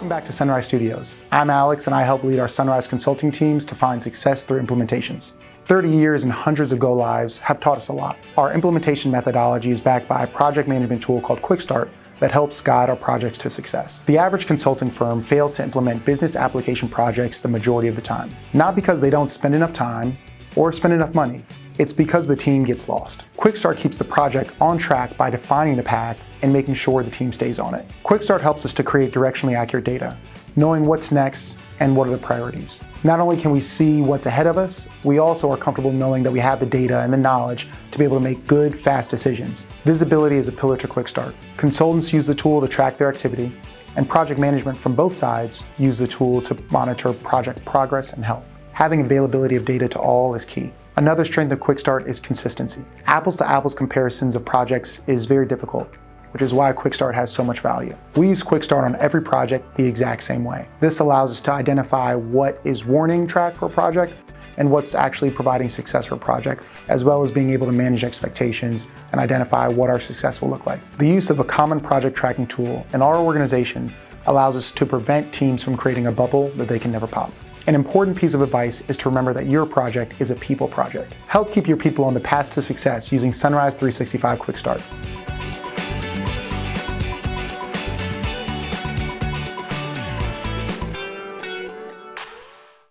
Welcome back to Sunrise Studios. I'm Alex and I help lead our Sunrise consulting teams to find success through implementations. 30 years and hundreds of go-lives have taught us a lot. Our implementation methodology is backed by a project management tool called Quick Start that helps guide our projects to success. The average consulting firm fails to implement business application projects the majority of the time. Not because they don't spend enough time or spend enough money. It's because the team gets lost. Quick Start keeps the project on track by defining the path and making sure the team stays on it. Quick Start helps us to create directionally accurate data, knowing what's next and what are the priorities. Not only can we see what's ahead of us, we also are comfortable knowing that we have the data and the knowledge to be able to make good, fast decisions. Visibility is a pillar to Quick Start. Consultants use the tool to track their activity, and project management from both sides use the tool to monitor project progress and health. Having availability of data to all is key. Another strength of Quick Start is consistency. Apples to apples comparisons of projects is very difficult, which is why Quick Start has so much value. We use Quick Start on every project the exact same way. This allows us to identify what is warning track for a project and what's actually providing success for a project, as well as being able to manage expectations and identify what our success will look like. The use of a common project tracking tool in our organization allows us to prevent teams from creating a bubble that they can never pop. An important piece of advice is to remember that your project is a people project. Help keep your people on the path to success using Sunrise 365 Quick Start.